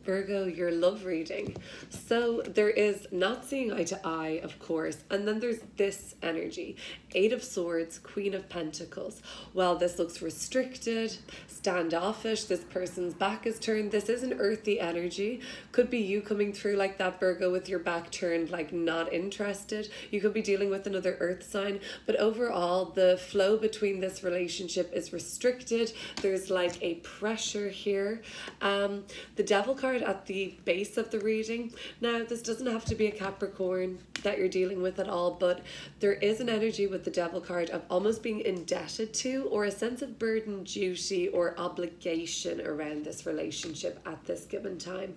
Virgo, your love reading. So there is not seeing eye to eye, of course, and then there's this energy. Eight of Swords, Queen of Pentacles. Well, this looks restricted, standoffish, this person's back is turned. This is an earthy energy. Could be you coming through like that, Virgo, with your back turned, like not interested. You could be dealing with another earth sign, but overall, the flow between this relationship is restricted. There's like a pressure here. The Devil card at the base of the reading. Now, this doesn't have to be a Capricorn that you're dealing with at all, but there is an energy with the Devil card of almost being indebted to, or a sense of burden, duty, or obligation around this relationship at this given time.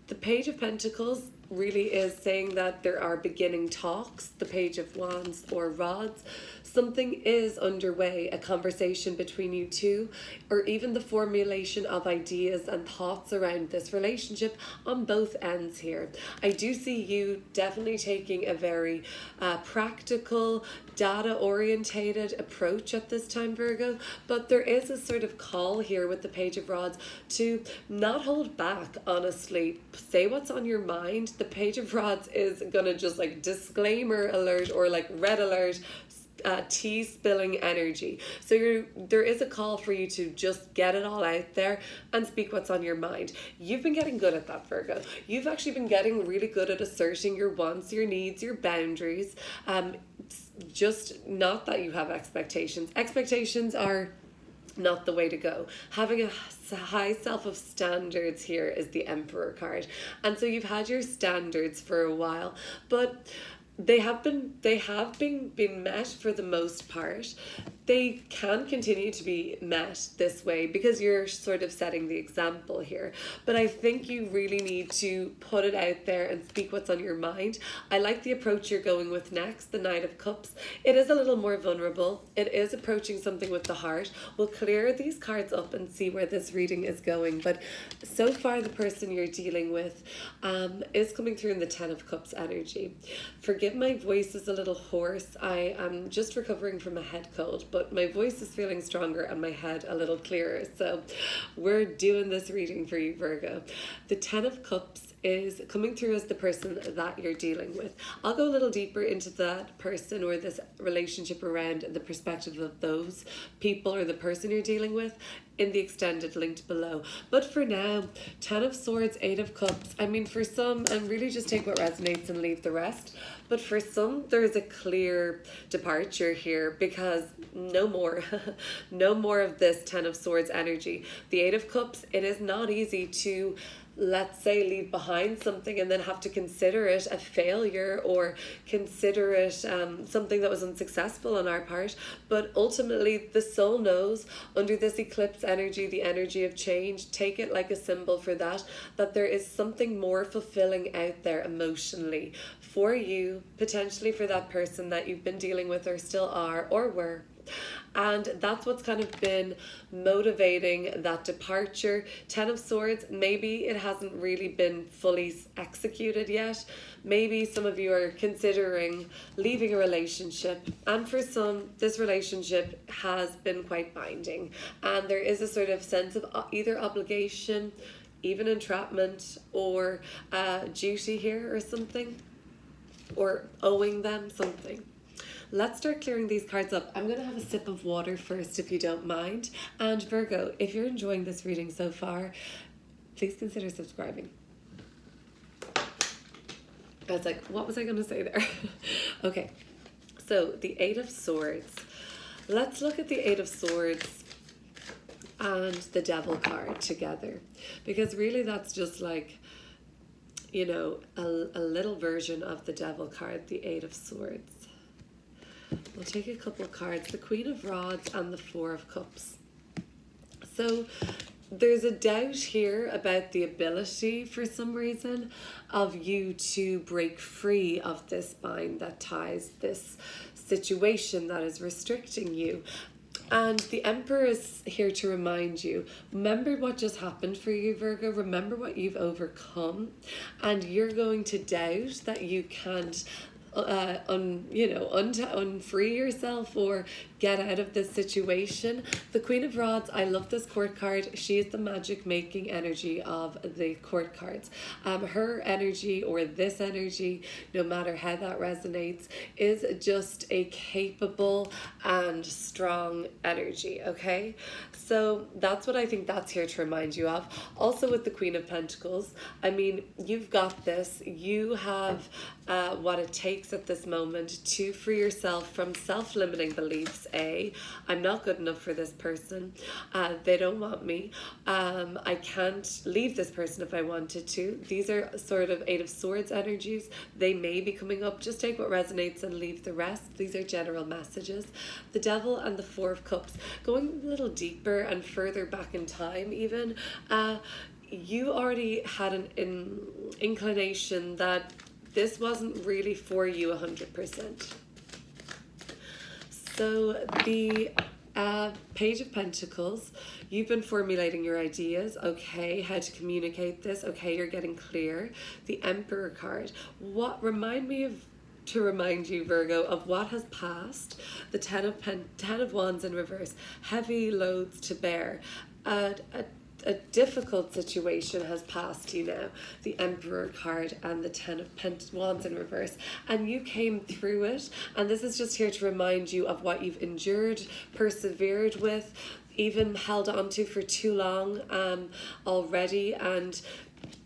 The Page of Pentacles really is saying that there are beginning talks. The Page of Wands or Rods. Something is underway, a conversation between you two, or even the formulation of ideas and thoughts around this relationship on both ends here. I do see you definitely taking a very practical, data-orientated approach at this time, Virgo, but there is a sort of call here with the Page of Rods to not hold back, honestly. Say what's on your mind. The Page of Rods is gonna just like disclaimer alert or like red alert, tea spilling energy. So there is a call for you to just get it all out there and speak what's on your mind. You've been getting good at that, Virgo. You've actually been getting really good at asserting your wants, your needs, your boundaries. Just not that you have expectations. Expectations are not the way to go. Having a high self of standards here is the Emperor card. And so you've had your standards for a while, but they have been met for the most part. They can continue to be met this way because you're sort of setting the example here. But I think you really need to put it out there and speak what's on your mind. I like the approach you're going with next, the Knight of Cups. It is a little more vulnerable. It is approaching something with the heart. We'll clear these cards up and see where this reading is going. But so far, the person you're dealing with is coming through in the Ten of Cups energy. Forgive my voice is a little hoarse. I am just recovering from a head cold, but my voice is feeling stronger and my head a little clearer. So we're doing this reading for you, Virgo. The Ten of Cups is coming through as the person that you're dealing with. I'll go a little deeper into that person or this relationship around the perspective of those people or the person you're dealing with in the extended linked below. But for now, Ten of Swords, Eight of Cups. I mean, for some, and really just take what resonates and leave the rest. But for some, there's a clear departure here because no more, no more of this Ten of Swords energy. The Eight of Cups, it is not easy to, let's say, leave behind something and then have to consider it a failure or consider it something that was unsuccessful on our part. But ultimately, the soul knows under this eclipse energy, the energy of change, take it like a symbol for that, that there is something more fulfilling out there emotionally for you, potentially for that person that you've been dealing with or still are or were. And that's what's kind of been motivating that departure. Ten of Swords, maybe it hasn't really been fully executed yet. Maybe some of you are considering leaving a relationship. And for some, this relationship has been quite binding. And there is a sort of sense of either obligation, even entrapment, or duty here or something. Or owing them something. Let's start clearing these cards up. I'm going to have a sip of water first, if you don't mind. And Virgo, if you're enjoying this reading so far, please consider subscribing. I was like, what was I going to say there? Okay, so the Eight of Swords. Let's look at the Eight of Swords and the Devil card together. Because really that's just like, you know, a little version of the Devil card, the Eight of Swords. We'll take a couple of cards, the Queen of Rods and the Four of Cups. So there's a doubt here about the ability, for some reason, of you to break free of this bind that ties this situation that is restricting you. And the Emperor is here to remind you, remember what just happened for you, Virgo. Remember what you've overcome. And you're going to doubt that you can't unfree yourself or get out of this situation. The Queen of Rods, I love this court card. She is the magic making energy of the court cards. Her energy, or this energy, no matter how that resonates, is just a capable and strong energy, okay? So that's what I think that's here to remind you of. Also with the Queen of Pentacles, I mean, you've got this. You have what it takes at this moment to free yourself from self-limiting beliefs. I'm not good enough for this person. They don't want me. I can't leave this person if I wanted to. These are sort of Eight of Swords energies. They may be coming up. Just take what resonates and leave the rest. These are general messages. The Devil and the Four of Cups. Going a little deeper and further back in time even, you already had an inclination that this wasn't really for you 100%. So the Page of Pentacles, you've been formulating your ideas, okay, how to communicate this, okay, you're getting clear. The Emperor card, remind you, Virgo, of what has passed. The Ten of Wands in reverse, heavy loads to bear. A difficult situation has passed you now. The Emperor card and the Ten of Wands in reverse. And you came through it. And this is just here to remind you of what you've endured, persevered with, even held on to for too long already. And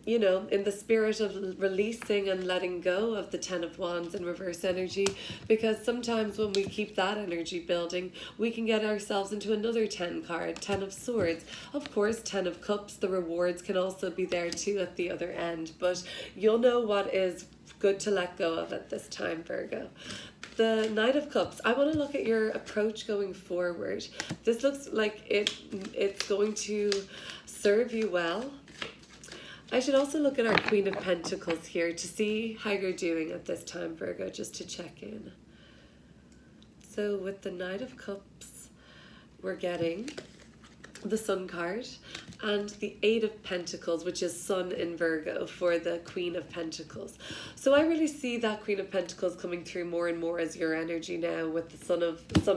you know, in the spirit of releasing and letting go of the Ten of Wands in reverse energy, because sometimes when we keep that energy building, we can get ourselves into another 10 card, 10 of Swords. Of course, 10 of Cups, the rewards can also be there too at the other end, but you'll know what is good to let go of at this time, Virgo. The Knight of Cups, I want to look at your approach going forward. This looks like it's going to serve you well. I should also look at our Queen of Pentacles here to see how you're doing at this time, Virgo, just to check in. So with the Knight of Cups, we're getting the Sun card and the Eight of Pentacles, which is Sun in Virgo for the Queen of Pentacles. So I really see that Queen of Pentacles coming through more and more as your energy now, with the Sun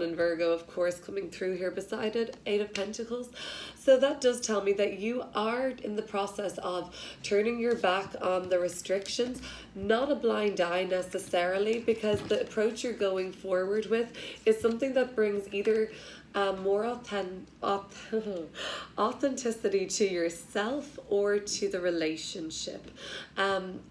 in Virgo, of course, coming through here beside it, Eight of Pentacles. So that does tell me that you are in the process of turning your back on the restrictions, not a blind eye necessarily, because the approach you're going forward with is something that brings either more authenticity to yourself or to the relationship.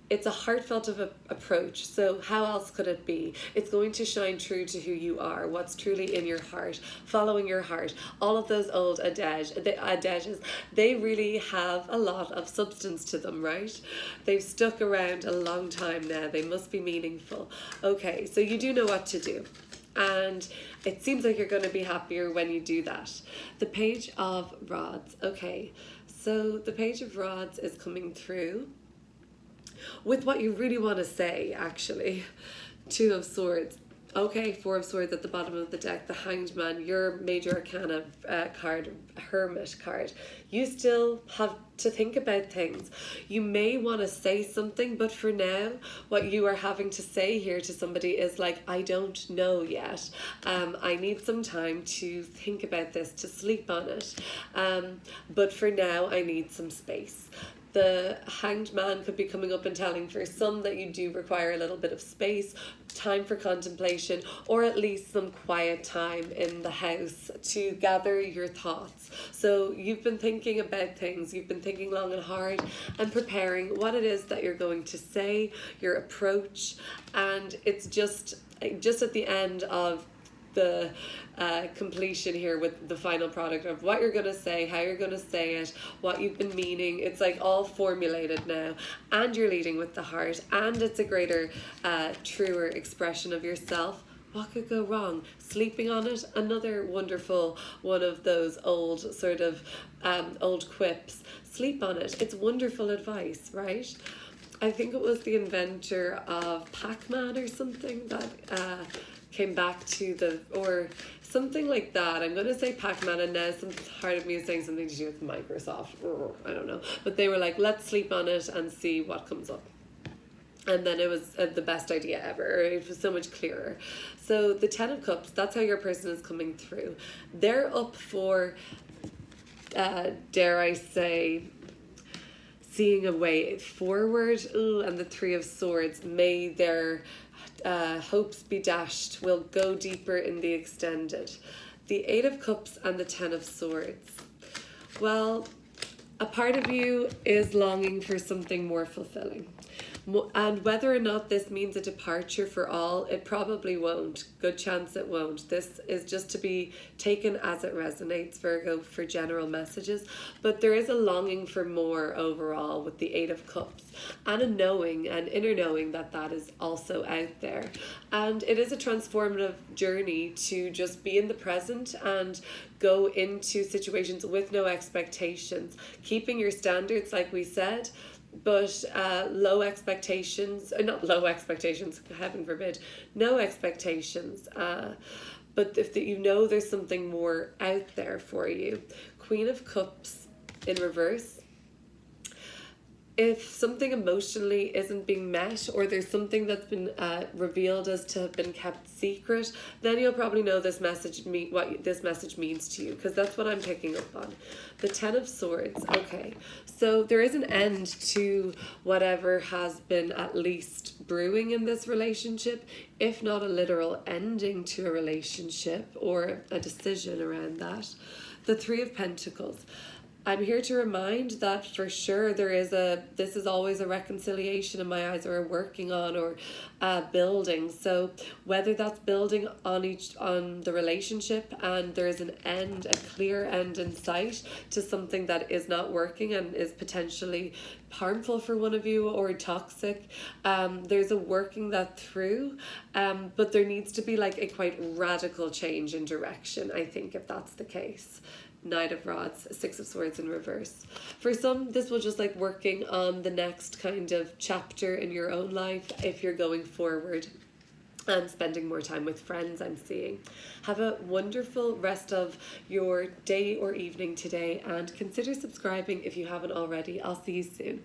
It's a heartfelt approach, so how else could it be? It's going to shine true to who you are, what's truly in your heart, following your heart. All of those old adages, they really have a lot of substance to them, right? They've stuck around a long time now. They must be meaningful. Okay, so you do know what to do. And it seems like you're going to be happier when you do that. The Page of Rods. Okay, so the Page of Rods is coming through with what you really want to say, actually. Two of Swords. Okay, Four of Swords at the bottom of the deck. The Hanged Man, your major arcana card, Hermit card. You still have to think about things. You may want to say something, but for now, what you are having to say here to somebody is like, I don't know yet. I need some time to think about this, to sleep on it. But for now, I need some space. The Hanged Man could be coming up and telling for some that you do require a little bit of space, time for contemplation, or at least some quiet time in the house to gather your thoughts. So you've been thinking about things, you've been thinking long and hard and preparing what it is that you're going to say, your approach, and it's just at the end of the completion here with the final product of what you're going to say, how you're going to say it, what you've been meaning. It's like all formulated now, and you're leading with the heart, and it's a greater, truer expression of yourself. What could go wrong? Sleeping on it, another wonderful one of those old sort of old quips. Sleep on it. It's wonderful advice, right? I think it was the inventor of Pac-Man or something that came back to or something like that. I'm going to say Pac-Man, and now some part of me is saying something to do with Microsoft. I don't know. But they were like, let's sleep on it and see what comes up. And then it was the best idea ever. It was so much clearer. So the Ten of Cups, that's how your person is coming through. They're up for, dare I say, seeing a way forward. Ooh, and the Three of Swords, may their hopes be dashed, will go deeper in the extended. The Eight of Cups and the Ten of Swords. Well, a part of you is longing for something more fulfilling. And whether or not this means a departure for all, it probably won't. Good chance it won't. This is just to be taken as it resonates, Virgo, for general messages. But there is a longing for more overall with the Eight of Cups, and a knowing, an inner knowing that that is also out there. And it is a transformative journey to just be in the present and go into situations with no expectations, keeping your standards, like we said, but low expectations, not low expectations, heaven forbid, no expectations. But if you know there's something more out there for you. Queen of Cups in reverse. If something emotionally isn't being met, or there's something that's been revealed as to have been kept secret, then you'll probably know this message what this message means to you, because that's what I'm picking up on. The Ten of Swords. Okay, so there is an end to whatever has been at least brewing in this relationship, if not a literal ending to a relationship or a decision around that. The Three of Pentacles. I'm here to remind that for sure this is always a reconciliation in my eyes, or a working on, or building. So whether that's building on the relationship and there is an end, a clear end in sight to something that is not working and is potentially harmful for one of you or toxic, there's a working that through, but there needs to be like a quite radical change in direction, I think, if that's the case. Knight of Rods, Six of Swords in reverse. For some, this will just like working on the next kind of chapter in your own life if you're going forward and spending more time with friends, I'm seeing. Have a wonderful rest of your day or evening today, and consider subscribing if you haven't already. I'll see you soon.